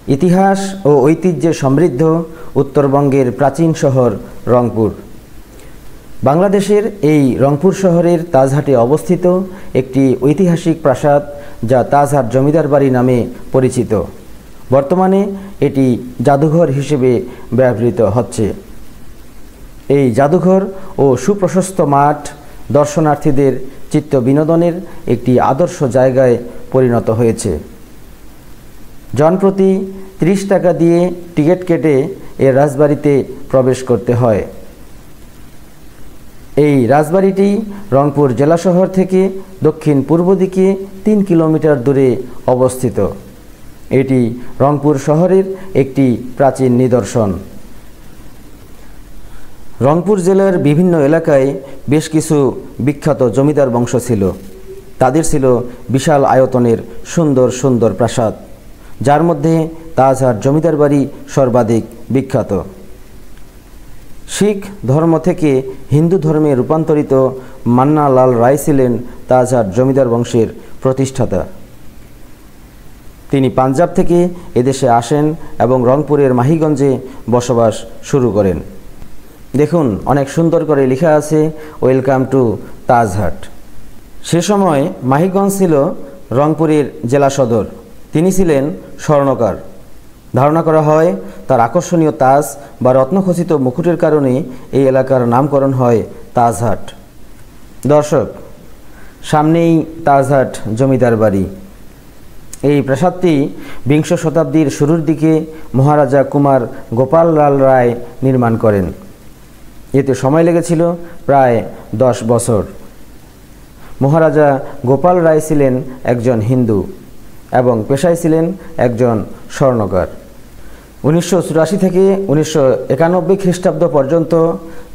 ইতিহাস ও ঐতিহ্যে সমৃদ্ধ উত্তরবঙ্গের প্রাচীন শহর রংপুর। বাংলাদেশের এই রংপুর শহরের তাজহাটে অবস্থিত একটি ঐতিহাসিক প্রাসাদ যা তাজহাট জমিদার বাড়ি নামে পরিচিত। বর্তমানে এটি জাদুঘর হিসেবে ব্যবহৃত হচ্ছে। এই জাদুঘর ও সুপ্রশস্ত মাঠ দর্শনার্থীদের চিত্ত বিনোদনের একটি আদর্শ জায়গায় পরিণত হয়েছে। জনপ্রতি 30 টাকা দিয়ে টিকিট কেটে এর রাজবাড়িতে প্রবেশ করতে হয়। এই রাজবাড়িটি রংপুর জেলা শহর থেকে দক্ষিণ পূর্ব দিকে 3 কিলোমিটার দূরে অবস্থিত। এটি রংপুর শহরের একটি প্রাচীন নিদর্শন। রংপুর জেলার বিভিন্ন এলাকায় বেশ কিছু বিখ্যাত জমিদার বংশ ছিল। তাদের ছিল বিশাল আয়তনের সুন্দর সুন্দর প্রাসাদ, যার মধ্যে তাজহাট জমিদার বাড়ি সর্বাধিক বিখ্যাত। শিখ ধর্ম থেকে হিন্দু ধর্মে রূপান্তরিত মান্না লাল রায় ছিলেন তাজহাট জমিদার বংশের প্রতিষ্ঠাতা। তিনি পাঞ্জাব থেকে এদেশে আসেন এবং রংপুরের মাহিগঞ্জে বসবাস শুরু করেন। দেখুন, অনেক সুন্দর করে লেখা আছে ওয়েলকাম টু তাজহাট। সে সময় মাহিগঞ্জ ছিল রংপুরের জেলা সদর। তিনি ছিলেন স্বর্ণকার। ধারণা করা হয় তার আকর্ষণীয় তাজ বা রত্নখচিত মুকুটের কারণে এই এলাকার নামকরণ হয় তাজহাট। দর্শক, সামনেই তাজহাট জমিদার বাড়ি। এই প্রাসাদটি 20 শতাব্দীর শুরুর দিকে মহারাজা কুমার গোপাল লাল রায় নির্মাণ করেন। এতে সময় লেগেছিল প্রায় 10 বছর। মহারাজা গোপাল রায় ছিলেন একজন হিন্দু এবং পেশায় ছিলেন একজন স্বর্ণকার। 1984 থেকে 1991 খ্রিস্টাব্দ পর্যন্ত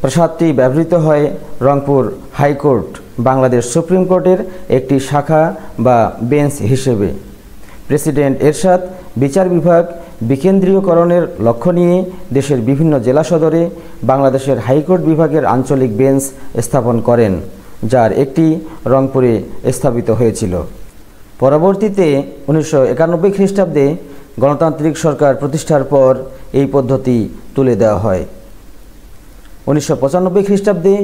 প্রাসাদটি ব্যবহৃত হয় রংপুর হাইকোর্ট, বাংলাদেশ সুপ্রিম কোর্টের একটি শাখা বা বেঞ্চ হিসেবে। প্রেসিডেন্ট এরশাদ বিচার বিভাগ বিকেন্দ্রীয়করণের লক্ষ্য নিয়ে দেশের বিভিন্ন জেলা সদরে বাংলাদেশের হাইকোর্ট বিভাগের আঞ্চলিক বেঞ্চ স্থাপন করেন, যার একটি রংপুরে স্থাপিত হয়েছিল। পরবর্তীতে 1991 খ্রিস্টাব্দে গণতান্ত্রিক সরকার প্রতিষ্ঠার পর এই পদ্ধতি তুলে দেওয়া হয়। 1995 খ্রিস্টাব্দে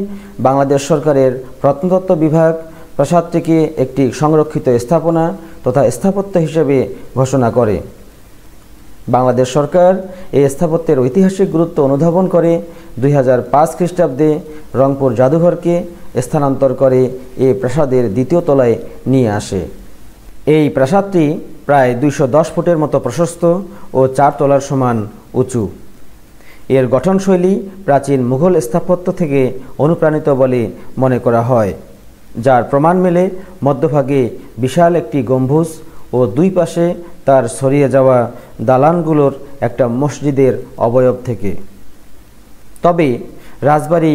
বাংলাদেশ সরকারের প্রত্নতত্ত্ব বিভাগ প্রাসাদটিকে একটি সংরক্ষিত স্থাপনা তথা স্থাপত্য হিসেবে ঘোষণা করে। বাংলাদেশ সরকার এই স্থাপত্যের ঐতিহাসিক গুরুত্ব অনুধাবন করে 2005 খ্রিস্টাব্দে রংপুর জাদুঘরকে স্থানান্তর করে এই প্রাসাদের দ্বিতীয় তলায় নিয়ে আসে। এই প্রাসাদটি প্রায় 210 ফুটের মতো প্রশস্ত ও 4 তলার সমান উঁচু। এর গঠনশৈলী প্রাচীন মুঘল স্থাপত্য থেকে অনুপ্রাণিত বলে মনে করা হয়, যার প্রমাণ মেলে মধ্যভাগে বিশাল একটি গম্বুজ ও দুই পাশে তার ছড়িয়ে যাওয়া দালানগুলোর একটা মসজিদের অবয়ব থেকে। তবে রাজবাড়ি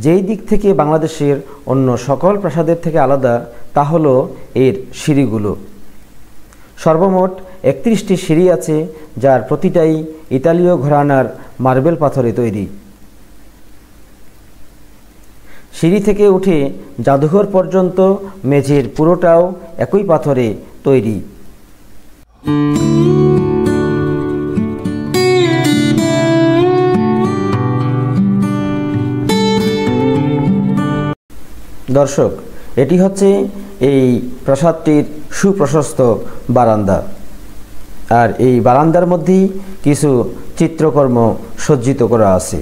যেই দিক থেকে বাংলাদেশের অন্য সকল প্রাসাদের থেকে আলাদা তা হলো এর সিঁড়িগুলো। সর্বমোট 31টি সিঁড়ি আছে, যার প্রতিটাই ইতালীয় ঘরানার মার্বেল পাথরে তৈরি। সিঁড়ি থেকে উঠে জাদুঘর পর্যন্ত মেঝের পুরোটাও একই পাথরে তৈরি। দর্শক, এটি হচ্ছে এই প্রাসাদটির সুপ্রশস্ত বারান্দা। আর এই বারান্দার মধ্যেই কিছু চিত্রকর্ম সজ্জিত করা আছে।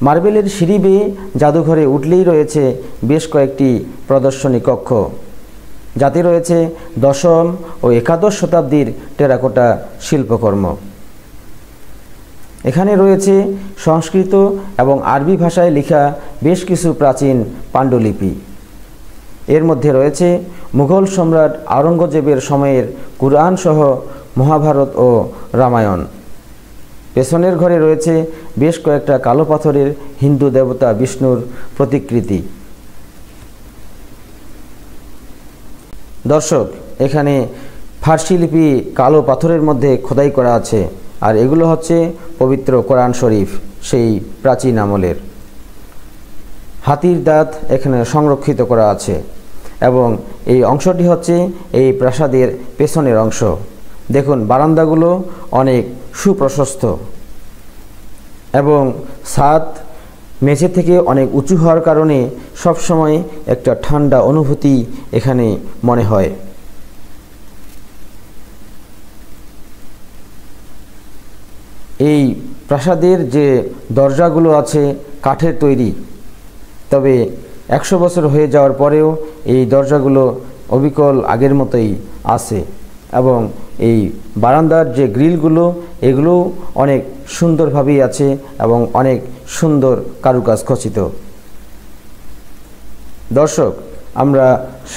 মার্বেলের সিঁড়ি বেয়ে জাদুঘরে উঠলেই রয়েছে বেশ কয়েকটি প্রদর্শনী কক্ষ, যাতে রয়েছে 10ম ও 11দশ শতাব্দীর টেরাকোটা শিল্পকর্ম। এখানে রয়েছে সংস্কৃত এবং আরবি ভাষায় লেখা বেশ কিছু প্রাচীন পাণ্ডুলিপি। এর মধ্যে রয়েছে মুঘল সম্রাট আওরঙ্গজেবের সময়ের কুরআন সহ মহাভারত ও রামায়ণ। পেছনের ঘরে রয়েছে বেশ কয়েকটা কালো পাথরের হিন্দু দেবতা বিষ্ণুর প্রতিকৃতি। দর্শক, এখানে ফার্সি লিপি কালো পাথরের মধ্যে খোদাই করা আছে, আর এগুলো হচ্ছে পবিত্র কোরআন শরীফ, সেই প্রাচীন আমলের। হাতির দাঁত এখানে সংরক্ষিত করা আছে। এবং এই অংশটি হচ্ছে এই প্রাসাদের পেছনের অংশ। দেখুন বারান্দাগুলো অনেক সুপ্রশস্ত এবং ছাদ মেঝে থেকে অনেক উঁচু হওয়ার কারণে সবসময় একটা ঠান্ডা অনুভূতি এখানে মনে হয়। এই প্রাসাদের যে দরজাগুলো আছে কাঠের তৈরি, তবে 100 বছর হয়ে যাওয়ার পরেও এই দরজাগুলো অবিকল আগের মতোই আছে এবং এই বারান্দার যে গ্রিলগুলো এগুলো অনেক সুন্দরভাবেই আছে এবং অনেক সুন্দর কারুকাজ খচিত। দর্শক, আমরা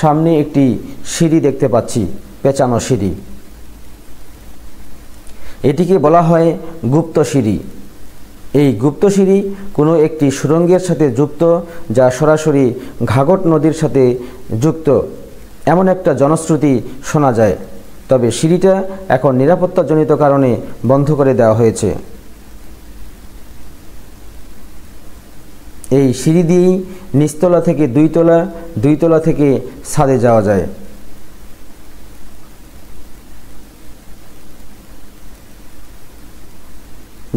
সামনে একটি সিঁড়ি দেখতে পাচ্ছি, পেঁচানো সিঁড়ি। এটিকে বলা হয় গুপ্ত সিঁড়ি। এই গুপ্ত সিঁড়ি কোনো একটি সুড়ঙ্গের সাথে যুক্ত, যা সরাসরি ঘাঘট নদীর সাথে যুক্ত, এমন একটা জনশ্রুতি শোনা যায়। তবে সিঁড়িটা এখন নিরাপত্তাজনিত কারণে বন্ধ করে দেওয়া হয়েছে। এই সিঁড়ি দিয়েই নিচতলা থেকে দুইতলা, দুইতলা থেকে ছাদে যাওয়া যায়।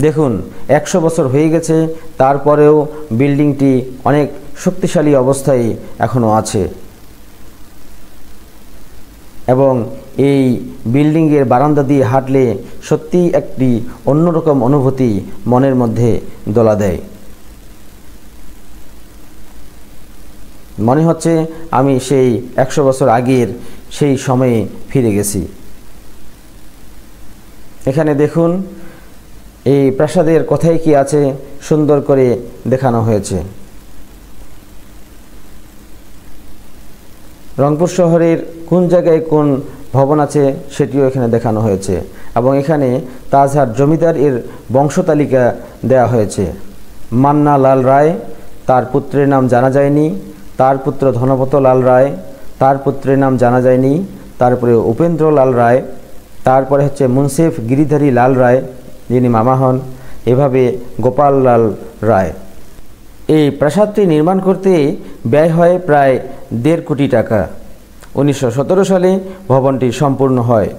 দেখুন 100 বছর হয়ে গেছে, তারপরেও বিল্ডিংটি অনেক শক্তিশালী অবস্থায় এখনও আছে এবং এই বিল্ডিংয়ের বারান্দা দিয়ে হাঁটলে সত্যিই একটি অন্যরকম অনুভূতি মনের মধ্যে দোলা দেয়। মনে হচ্ছে আমি সেই 100 বছর আগের সেই সময়ে ফিরে গেছি। এখানে দেখুন এই প্রাসাদের কোথায় কি আছে সুন্দর করে দেখানো হয়েছে। রংপুর শহরের কোন জায়গায় কোন ভবন আছে সেটিও এখানে দেখানো হয়েছে এবং এখানে তাজহাট জমিদার এর বংশতালিকা দেওয়া হয়েছে। মান্না লাল রায়, তার পুত্রের নাম জানা যায়নি, তার পুত্র ধনপত লাল রায়, তার পুত্রের নাম জানা যায়নি, তারপরে উপেন্দ্র লাল রায়, তারপরে হচ্ছে মুন্সিফ গিরিধারী লাল রায় যিনি মামা হন, এভাবে গোপাল লাল রায়। এই প্রাসাদটি নির্মাণ করতে ব্যয় হয় প্রায় 1.5 কোটি টাকা। 1917 সালে ভবনটি সম্পূর্ণ হয়।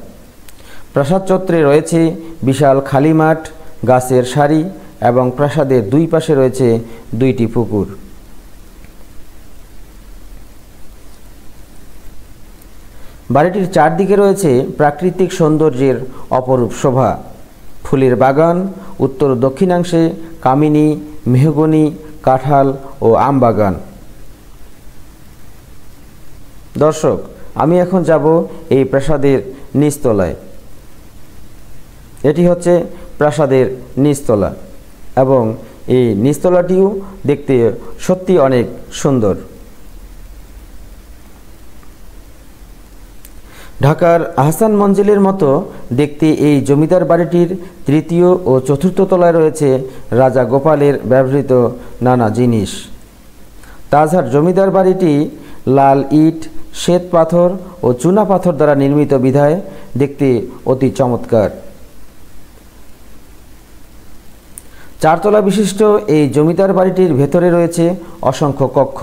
প্রাসাদ চত্বরে রয়েছে বিশাল খালি মাঠ, গাছের সারি এবং প্রাসাদের দুই পাশে রয়েছে 2টি পুকুর। বাড়িটির চারদিকে রয়েছে প্রাকৃতিক সৌন্দর্যের অপরূপ শোভা। ফুলের বাগান, উত্তর দক্ষিণাংশে কামিনী, মেহগনি, কাঁঠাল ও আম বাগান। দর্শক, আমি এখন যাব এই প্রাসাদের নিচতলায়। এটি হচ্ছে প্রাসাদের নিচতলা এবং এই নিচতলাটিও দেখতে সত্যি অনেক সুন্দর। ঢাকার আহসান মঞ্জিলের মতো দেখতে এই জমিদার বাড়িটির 3য় ও 4র্থ তলায় রয়েছে রাজা গোপালের ব্যবহৃত নানা জিনিস। তাজহাট জমিদার বাড়িটি লাল ইট, শ্বেত পাথর ও চুনা পাথর দ্বারা নির্মিত বিধায় দেখতে অতি চমৎকার। 4 তলা বিশিষ্ট এই জমিদার বাড়িটির ভেতরে রয়েছে অসংখ্য কক্ষ,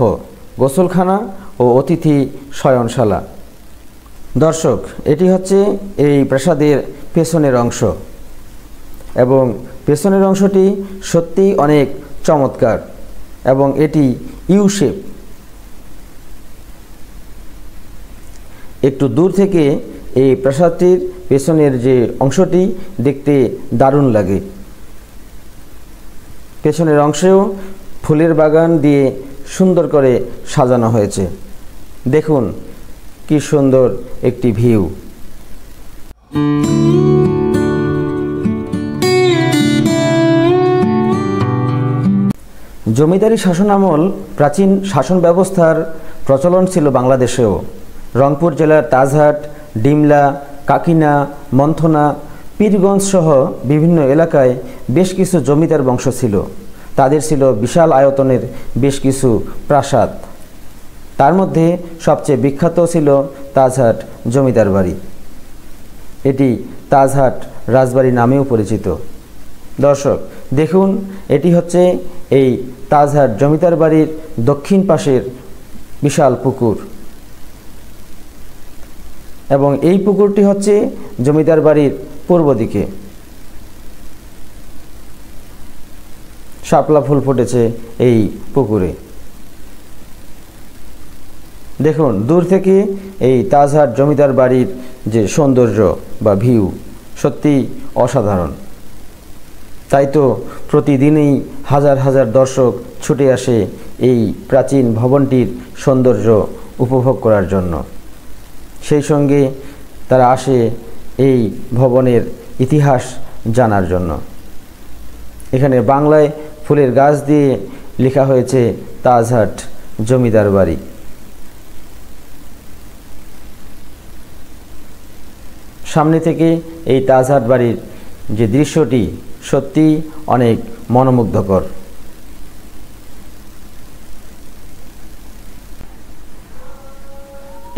গোসলখানা ও অতিথি শয়নশালা। দর্শক, এটি হচ্ছে এই প্রাসাদের পেছনের অংশ এবং পেছনের অংশটি সত্যিই অনেক চমৎকার এবং এটি ইউ শেপ। একটু দূর থেকে এই প্রাসাদটির পেছনের যে অংশটি দেখতে দারুণ লাগে। পেছনের অংশেও ফুলের বাগান দিয়ে সুন্দর করে সাজানো হয়েছে। দেখুন কি সুন্দর একটি ভিউ। জমিদারি শাসনামল প্রাচীন শাসন ব্যবস্থার প্রচলন ছিল বাংলাদেশেও। রংপুর জেলার তাজহাট, ডিমলা, কাকিনা, মন্থনা, পীরগঞ্জ সহ বিভিন্ন এলাকায় বেশ কিছু জমিদার বংশ ছিল। তাদের ছিল বিশাল আয়তনের বেশ কিছু প্রাসাদ। তার মধ্যে সবচেয়ে বিখ্যাত ছিল তাজহাট জমিদার বাড়ি। এটি তাজহাট রাজবাড়ি নামেও পরিচিত। দর্শক দেখুন, এটি হচ্ছে এই তাজহাট জমিদার বাড়ির দক্ষিণ পাশের বিশাল পুকুর। এবং এই পুকুরটি হচ্ছে জমিদার বাড়ির পূর্ব দিকে। শাপলা ফুল ফুটেছে এই পুকুরে। দেখুন দূর থেকে এই তাজহাট জমিদার বাড়ির যে সৌন্দর্য বা ভিউ সত্যি অসাধারণ। তাই তো প্রতিদিনই হাজার হাজার দর্শক ছুটে আসে এই প্রাচীন ভবনটির সৌন্দর্য উপভোগ করার জন্য। সেই সঙ্গে তারা আসে এই ভবনের ইতিহাস জানার জন্য। এখানে বাংলায় ফুলের গাছ দিয়ে লেখা হয়েছে তাজহাট জমিদার বাড়ি। সামনে থেকে এই তাজহাট বাড়ির যে দৃশ্যটি সত্যি অনেক মনোমুগ্ধকর।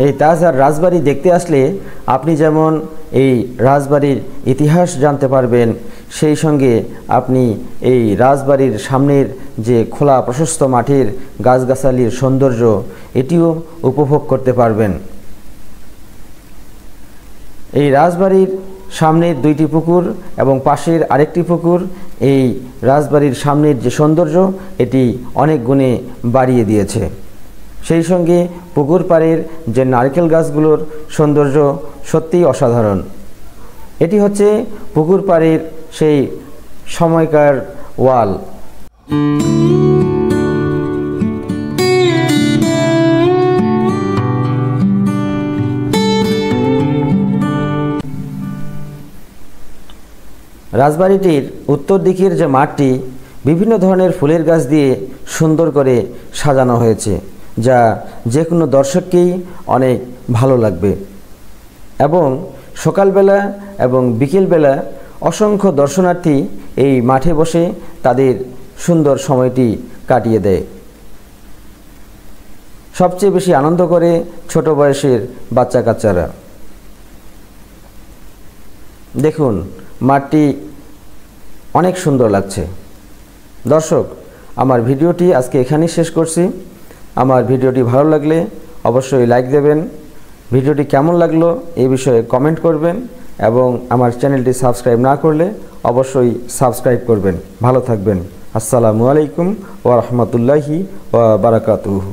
এই তাজহাট রাজবাড়ি দেখতে আসলে আপনি যেমন এই রাজবাড়ির ইতিহাস জানতে পারবেন, সেই সঙ্গে আপনি এই রাজবাড়ির সামনের যে খোলা প্রশস্ত মাঠের গাছগাছালির সৌন্দর্য এটিও উপভোগ করতে পারবেন। এই রাজবাড়ির সামনের দুইটি পুকুর এবং পাশের আরেকটি পুকুর এই রাজবাড়ির সামনের যে সৌন্দর্য এটি অনেক গুণে বাড়িয়ে দিয়েছে। সেই সঙ্গে পুকুর পাড়ের যে নারকেল গাছগুলোর সৌন্দর্য সত্যিই অসাধারণ। এটি হচ্ছে পুকুর পাড়ের সেই সময়কার ওয়াল। রাজবাড়িটির উত্তর দিকের যে মাঠটি বিভিন্ন ধরনের ফুলের গাছ দিয়ে সুন্দর করে সাজানো হয়েছে, যা যে কোনো দর্শককেই অনেক ভালো লাগবে। এবং সকালবেলা এবং বিকেলবেলা অসংখ্য দর্শনার্থী এই মাঠে বসে তাদের সুন্দর সময়টি কাটিয়ে দেয়। সবচেয়ে বেশি আনন্দ করে ছোট বয়সের বাচ্চা কাচ্চারা। দেখুন মাঠটি অনেক সুন্দর লাগছে। দর্শক, আমার ভিডিওটি আজকে এখানেই শেষ করছি। আমার ভিডিওটি ভালো লাগলে অবশ্যই লাইক দেবেন। ভিডিওটি কেমন লাগলো এই বিষয়ে কমেন্ট করবেন এবং আমার চ্যানেলটি সাবস্ক্রাইব না করলে অবশ্যই সাবস্ক্রাইব করবেন। ভালো থাকবেন। আসসালামু আলাইকুম ওয়া রাহমাতুল্লাহি ওয়া বারাকাতুহু।